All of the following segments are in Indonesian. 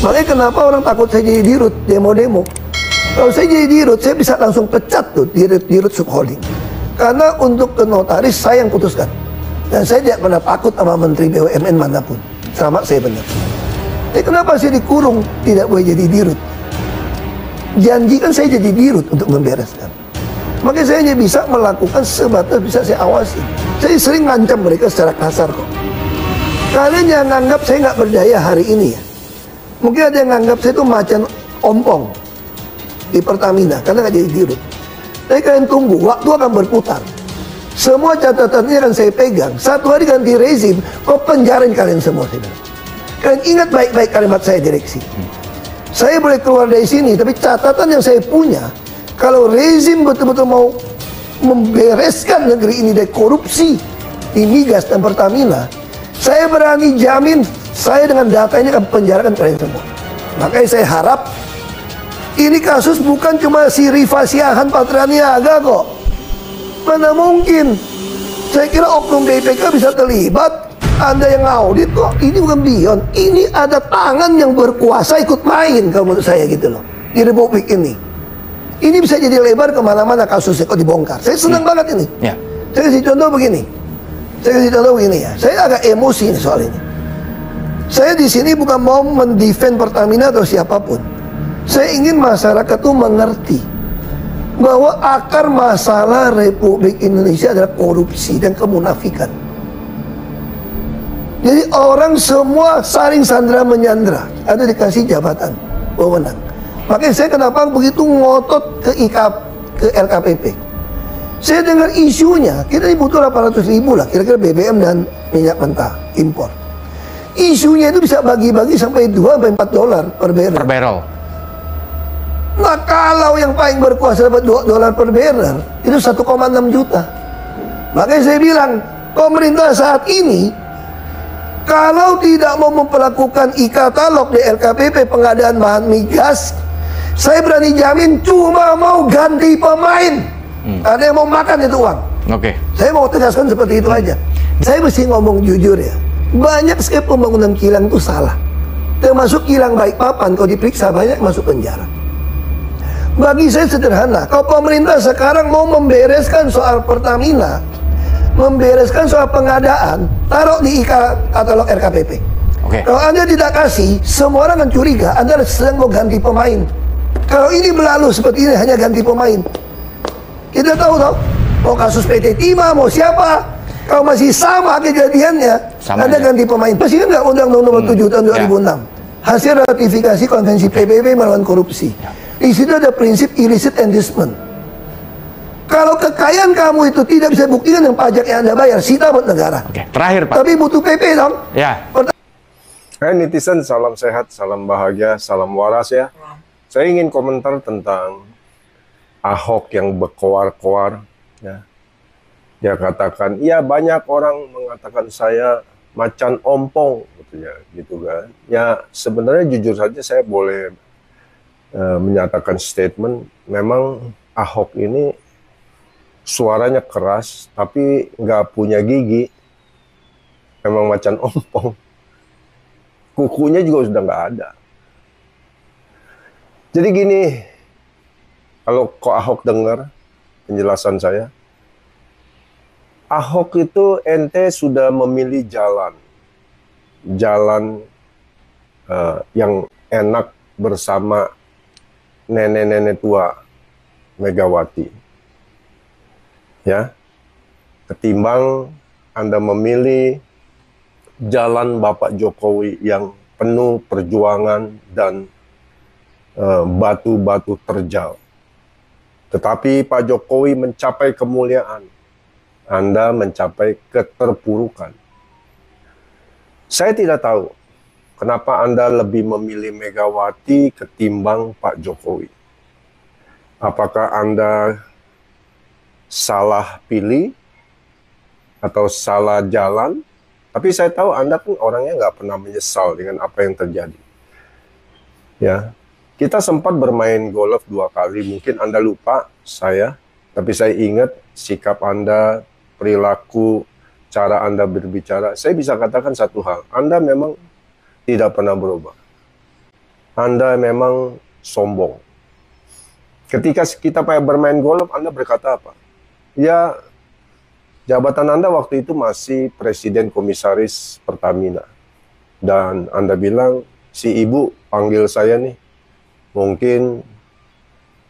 Makanya kenapa orang takut saya jadi dirut, demo-demo. Kalau saya jadi dirut, saya bisa langsung pecat tuh dirut subholding. Karena untuk ke notaris saya yang putuskan. Dan saya tidak pernah takut sama menteri BUMN manapun. Sama saya benar. Kenapa saya dikurung tidak boleh jadi dirut? Janjikan saya jadi dirut untuk membereskan. Makanya saya hanya bisa melakukan sebatas bisa saya awasi. Saya sering ngancam mereka secara kasar kok. Kalian jangan anggap saya nggak berdaya hari ini ya. Mungkin ada yang nganggap saya itu macan ompong di Pertamina karena nggak jadi dirut. Tapi kalian tunggu, waktu akan berputar. Semua catatannya akan saya pegang. Satu hari ganti rezim, kok penjarain kalian semua. Kalian ingat baik-baik kalimat saya direksi. Saya boleh keluar dari sini, tapi catatan yang saya punya, kalau rezim betul-betul mau membereskan negeri ini dari korupsi di migas dan Pertamina, saya berani jamin saya dengan data ini akan penjarakan kalian semua. Makanya saya harap ini kasus bukan cuma si Rifa Siahan Patraniaga kok. Mana mungkin? Saya kira oknum BPK bisa terlibat. Anda yang audit kok. Ini bukan beyond. Ini ada tangan yang berkuasa ikut main kalau menurut saya gitu loh. Di Republik ini. Ini bisa jadi lebar kemana-mana kasusnya kok dibongkar. Saya senang banget ini. Saya kasih contoh begini. Ya. Saya agak emosi nih soal ini. Saya di sini bukan mau mendefend Pertamina atau siapapun. Saya ingin masyarakat tuh mengerti bahwa akar masalah Republik Indonesia adalah korupsi dan kemunafikan. Jadi orang semua saling sandra menyandra, ada dikasih jabatan wewenang. Makanya saya kenapa begitu ngotot ke LKPP. Saya dengar isunya, kita butuh 800.000 lah, kira-kira BBM dan minyak mentah impor. Isunya itu bisa bagi-bagi sampai $2-4 per barrel. Nah kalau yang paling berkuasa dapat $2 per barrel, itu 1,6 juta. Makanya saya bilang, pemerintah saat ini kalau tidak mau memperlakukan e-katalog di LKPP pengadaan bahan migas, saya berani jamin cuma mau ganti pemain. Ada yang mau makan itu uang. Saya mau tegaskan seperti itu aja. Saya mesti ngomong jujur ya. Banyak sekali pembangunan kilang itu salah. Termasuk kilang Balikpapan, kalau diperiksa banyak masuk penjara. Bagi saya sederhana, kalau pemerintah sekarang mau membereskan soal Pertamina, membereskan soal pengadaan, taruh di katalog RKPP. Kalau Anda tidak kasih, semua orang akan curiga Anda sedang mau ganti pemain. Kalau ini berlalu seperti ini hanya ganti pemain, kita tahu mau kasus PT Timah, mau siapa, kalau masih sama kejadiannya, Anda ganti pemain. Pasti kan nggak Undang-Undang Nomor 7 tahun 2006, hasil ratifikasi Konvensi PBB melawan korupsi. Di situ ada prinsip illicit enrichment. Kalau kekayaan kamu itu tidak bisa buktikan dengan pajak yang Anda bayar, sita buat negara. Terakhir Pak. Tapi butuh PP dong. Hai netizen, salam sehat, salam bahagia, salam waras ya. Saya ingin komentar tentang Ahok yang berkoar-koar. Ya. Dia katakan, iya banyak orang mengatakan saya macan ompong, gitu kan. Ya sebenarnya jujur saja saya boleh menyatakan statement, memang Ahok ini suaranya keras tapi nggak punya gigi, memang macan ompong, kukunya juga sudah nggak ada. Jadi gini, kalau kok Ahok dengar penjelasan saya, Ahok itu ente sudah memilih jalan yang enak bersama nenek-nenek tua Megawati, ya, ketimbang Anda memilih jalan Bapak Jokowi yang penuh perjuangan dan batu-batu terjal. Tetapi Pak Jokowi mencapai kemuliaan, Anda mencapai keterpurukan. Saya tidak tahu kenapa Anda lebih memilih Megawati ketimbang Pak Jokowi. Apakah Anda salah pilih atau salah jalan? Tapi saya tahu Anda pun orangnya nggak pernah menyesal dengan apa yang terjadi. Ya, kita sempat bermain golf 2 kali. Mungkin Anda lupa saya, tapi saya ingat sikap Anda, perilaku, cara Anda berbicara. Saya bisa katakan satu hal, Anda memang tidak pernah berubah. Anda memang sombong. Ketika kita bermain golf, Anda berkata apa? Ya, jabatan Anda waktu itu masih Presiden Komisaris Pertamina. Dan Anda bilang, si ibu panggil saya nih, mungkin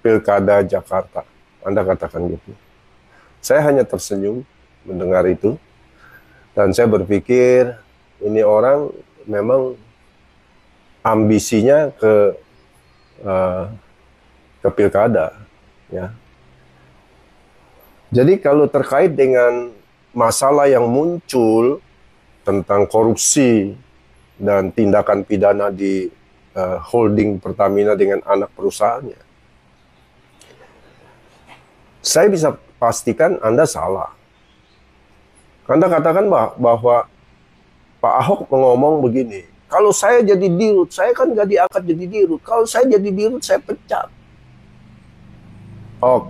Pilkada Jakarta. Anda katakan gitu. Saya hanya tersenyum mendengar itu. Dan saya berpikir, ini orang memang ambisinya ke pilkada. Ya. Jadi kalau terkait dengan masalah yang muncul tentang korupsi dan tindakan pidana di holding Pertamina dengan anak perusahaannya, saya bisa pastikan Anda salah. Anda katakan bahwa Pak Ahok ngomong begini, kalau saya jadi dirut, saya kan gak diangkat jadi dirut. Kalau saya jadi dirut, saya pecat. Oh,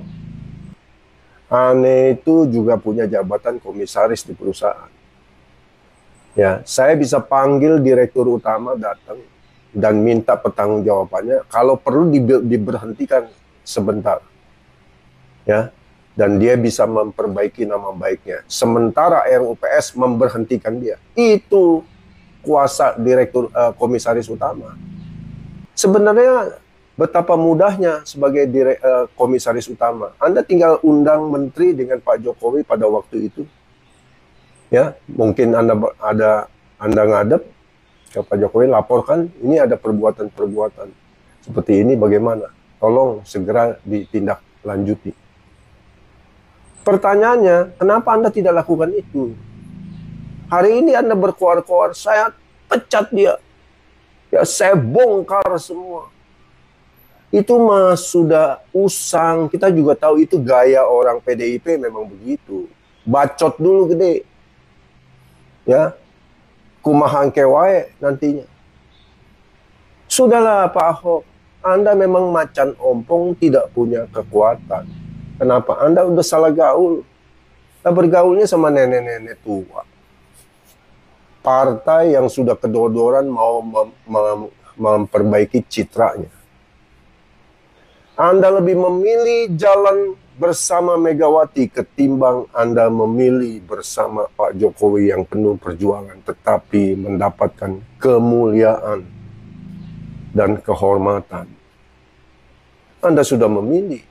Ane itu juga punya jabatan komisaris di perusahaan. Ya, saya bisa panggil direktur utama datang dan minta pertanggungjawabannya. Kalau perlu diberhentikan sebentar, ya, dan dia bisa memperbaiki nama baiknya. Sementara RUPS memberhentikan dia. Itu kuasa direktur komisaris utama. Sebenarnya betapa mudahnya sebagai komisaris utama. Anda tinggal undang menteri dengan Pak Jokowi pada waktu itu. Ya, mungkin Anda ngadep ke Pak Jokowi, laporkan ini ada perbuatan-perbuatan seperti ini, bagaimana? Tolong segera ditindaklanjuti. Pertanyaannya, kenapa Anda tidak lakukan itu? Hari ini Anda berkoar-koar, saya pecat dia. Ya, saya bongkar semua. Itu mah sudah usang. Kita juga tahu itu gaya orang PDIP memang begitu. Bacot dulu gede. Ya, kumahangke wae nantinya. Sudahlah Pak Ahok, Anda memang macan ompong, tidak punya kekuatan. Kenapa? Anda udah salah gaul. Nah, bergaulnya sama nenek-nenek tua. Partai yang sudah kedodoran mau memperbaiki citranya. Anda lebih memilih jalan bersama Megawati ketimbang Anda memilih bersama Pak Jokowi yang penuh perjuangan tetapi mendapatkan kemuliaan dan kehormatan. Anda sudah memilih.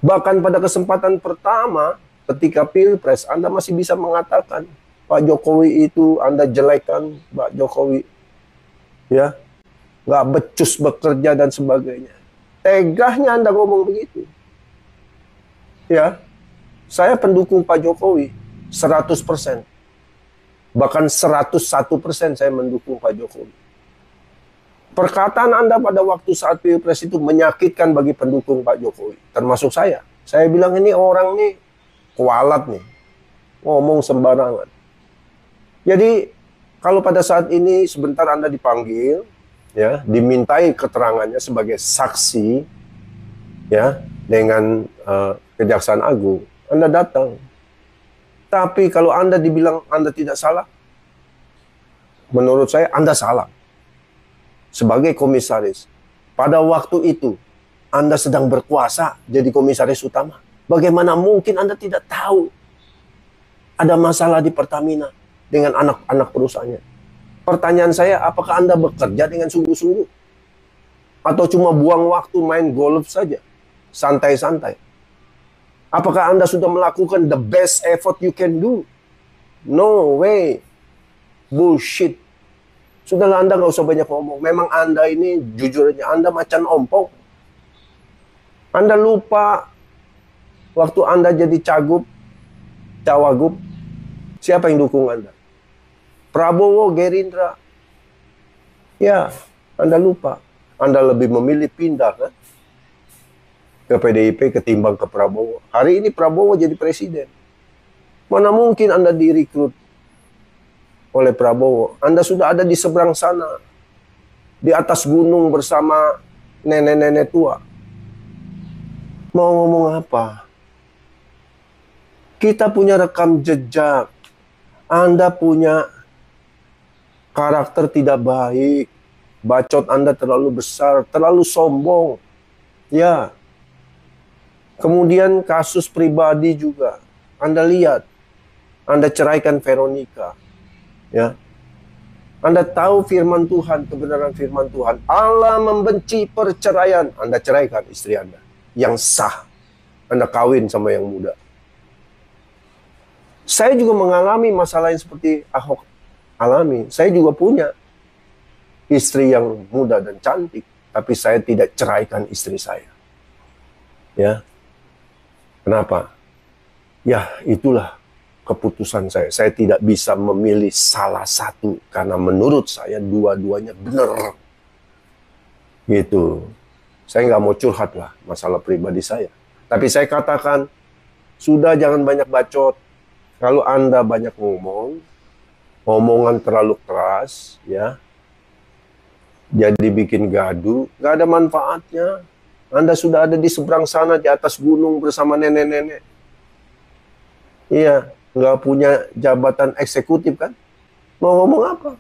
Bahkan pada kesempatan pertama ketika Pilpres, Anda masih bisa mengatakan Pak Jokowi itu Anda jelekan, Pak Jokowi, ya, nggak becus bekerja dan sebagainya. Tegahnya Anda ngomong begitu. Ya, saya pendukung Pak Jokowi 100%. Bahkan 101% saya mendukung Pak Jokowi. Perkataan Anda pada waktu saat Pilpres itu menyakitkan bagi pendukung Pak Jokowi, termasuk saya. Saya bilang ini orang nih kualat nih, ngomong sembarangan. Jadi kalau pada saat ini sebentar Anda dipanggil, ya, dimintai keterangannya sebagai saksi, ya, dengan Kejaksaan Agung, Anda datang. Tapi kalau Anda dibilang Anda tidak salah, menurut saya Anda salah. Sebagai komisaris, pada waktu itu Anda sedang berkuasa jadi komisaris utama. Bagaimana mungkin Anda tidak tahu ada masalah di Pertamina dengan anak-anak perusahaannya? Pertanyaan saya, apakah Anda bekerja dengan sungguh-sungguh? Atau cuma buang waktu main golf saja? Santai-santai. Apakah Anda sudah melakukan the best effort you can do? No way. Bullshit. Sudahlah, Anda nggak usah banyak ngomong. Memang Anda ini, jujur aja, Anda macan ompong. Anda lupa waktu Anda jadi cawagup, siapa yang dukung Anda? Prabowo, Gerindra. Ya, Anda lupa. Anda lebih memilih pindah kan? Ke PDIP ketimbang ke Prabowo. Hari ini Prabowo jadi presiden. Mana mungkin Anda direkrut oleh Prabowo? Anda sudah ada di seberang sana, di atas gunung bersama nenek-nenek tua. Mau ngomong apa? Kita punya rekam jejak. Anda punya karakter tidak baik. Bacot Anda terlalu besar, terlalu sombong. Ya. Kemudian kasus pribadi juga. Anda lihat. Anda ceraikan Veronica. Ya. Anda tahu firman Tuhan, kebenaran firman Tuhan. Allah membenci perceraian. Anda ceraikan istri Anda. Yang sah. Anda kawin sama yang muda. Saya juga mengalami masalah yang seperti Ahok alami. Saya juga punya istri yang muda dan cantik. Tapi saya tidak ceraikan istri saya. Ya. Kenapa? Ya, itulah keputusan saya. Saya tidak bisa memilih salah satu. Karena menurut saya dua-duanya benar. Gitu. Saya nggak mau curhat lah masalah pribadi saya. Tapi saya katakan, sudah jangan banyak bacot. Kalau Anda banyak ngomong, omongan terlalu keras, ya, jadi bikin gaduh, nggak ada manfaatnya. Anda sudah ada di seberang sana, di atas gunung bersama nenek-nenek. Iya, nggak punya jabatan eksekutif kan? Mau ngomong apa?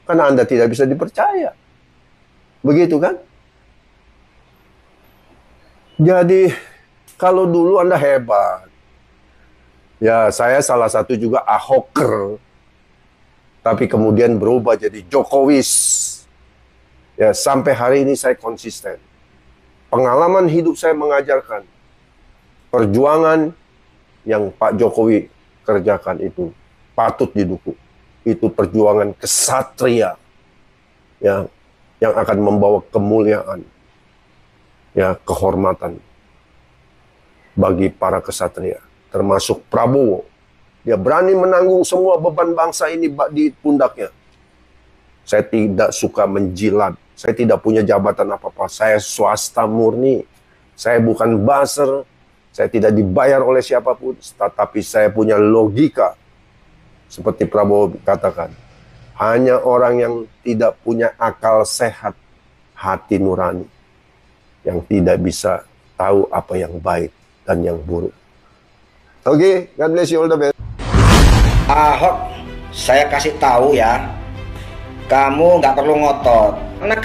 Karena Anda tidak bisa dipercaya. Begitu kan? Jadi, kalau dulu Anda hebat. Ya, saya salah satu juga Ahoker. Tapi kemudian berubah jadi Jokowis. Ya, sampai hari ini saya konsisten. Pengalaman hidup saya mengajarkan. Perjuangan yang Pak Jokowi kerjakan itu patut didukung. Itu perjuangan kesatria. Ya, yang akan membawa kemuliaan. Ya, kehormatan. Bagi para kesatria. Termasuk Prabowo. Dia berani menanggung semua beban bangsa ini di pundaknya. Saya tidak suka menjilat. Saya tidak punya jabatan apa-apa. Saya swasta murni. Saya bukan buzzer. Saya tidak dibayar oleh siapapun. Tetapi saya punya logika. Seperti Prabowo katakan. Hanya orang yang tidak punya akal sehat. Hati nurani. Yang tidak bisa tahu apa yang baik dan yang buruk. Oke, God bless you, all the best. Ahok, saya kasih tahu ya, kamu nggak perlu ngotot. Karena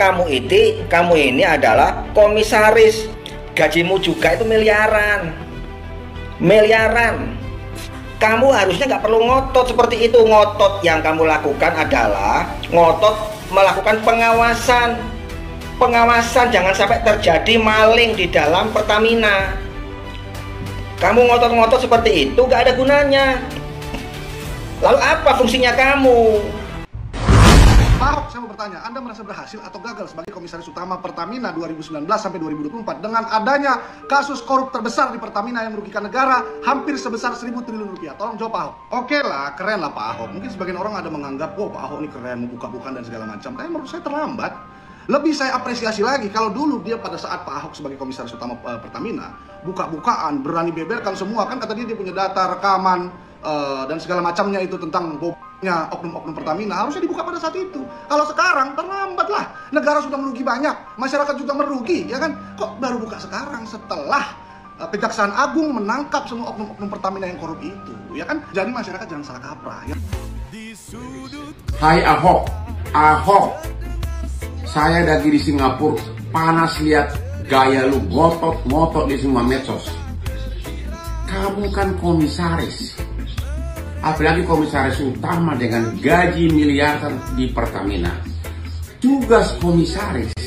kamu ini adalah komisaris. Gajimu juga itu miliaran. Kamu harusnya nggak perlu ngotot seperti itu. Ngotot yang kamu lakukan adalah ngotot melakukan pengawasan. Pengawasan jangan sampai terjadi maling di dalam Pertamina. Kamu ngotot-ngotot seperti itu gak ada gunanya. Lalu apa fungsinya kamu? Pak Ahok, saya mau bertanya, Anda merasa berhasil atau gagal sebagai komisaris utama Pertamina 2019 sampai 2024 dengan adanya kasus korup terbesar di Pertamina yang merugikan negara hampir sebesar 1.000 triliun rupiah? Tolong jawab Pak Ahok. Oke lah, keren lah Pak Ahok. Mungkin sebagian orang ada menganggap, oh Pak Ahok ini keren, membuka-bukaan dan segala macam. Tapi menurut saya terlambat. Lebih saya apresiasi lagi kalau dulu dia pada saat Pak Ahok sebagai komisaris utama Pertamina buka-bukaan, berani beberkan semua, kan kata dia punya data rekaman dan segala macamnya itu tentang bobnya oknum-oknum Pertamina, harusnya dibuka pada saat itu. Kalau sekarang terlambat lah, negara sudah merugi banyak, masyarakat juga merugi, ya kan? Kok baru buka sekarang setelah Kejaksaan Agung menangkap semua oknum-oknum Pertamina yang korup itu, ya kan? Jadi masyarakat jangan salah kaprah, ya. Hai Ahok, saya lagi di Singapura, panas lihat gaya lu ngotot di semua medsos. Kamu kan komisaris, apalagi komisaris utama dengan gaji miliaran di Pertamina. Tugas komisaris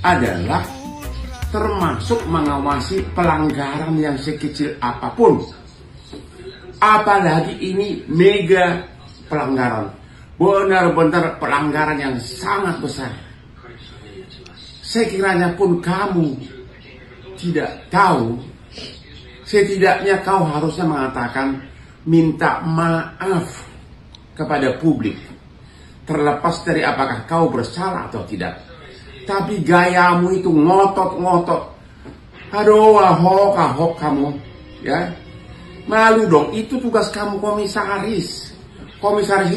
adalah termasuk mengawasi pelanggaran yang sekecil apapun. Apalagi ini mega pelanggaran. Benar-benar pelanggaran yang sangat besar. Sekiranya pun kamu tidak tahu, setidaknya kau harusnya mengatakan minta maaf kepada publik. Terlepas dari apakah kau bersalah atau tidak. Tapi gayamu itu ngotot-ngotot. Aduh, Ahok kamu. Ya, malu dong, itu tugas kamu komisaris. Komisaris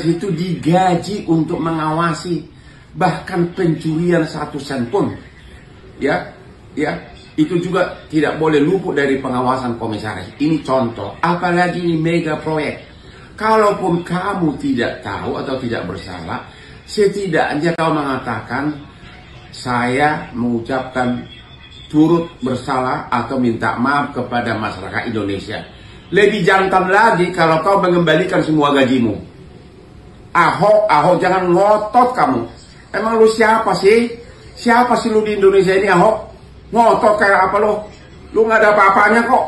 itu digaji untuk mengawasi bahkan pencurian 1 sen pun, ya, itu juga tidak boleh luput dari pengawasan komisaris. Ini contoh, apalagi ini mega proyek. Kalaupun kamu tidak tahu atau tidak bersalah, Setidaknya kau mengatakan, saya mengucapkan turut bersalah atau minta maaf kepada masyarakat Indonesia. Lebih jantan lagi kalau kau mengembalikan semua gajimu. Ahok, jangan ngotot kamu. Emang lu siapa sih? Siapa sih lu di Indonesia ini, Ahok? Ngotot kayak apa lu? Lu nggak ada apa-apanya kok.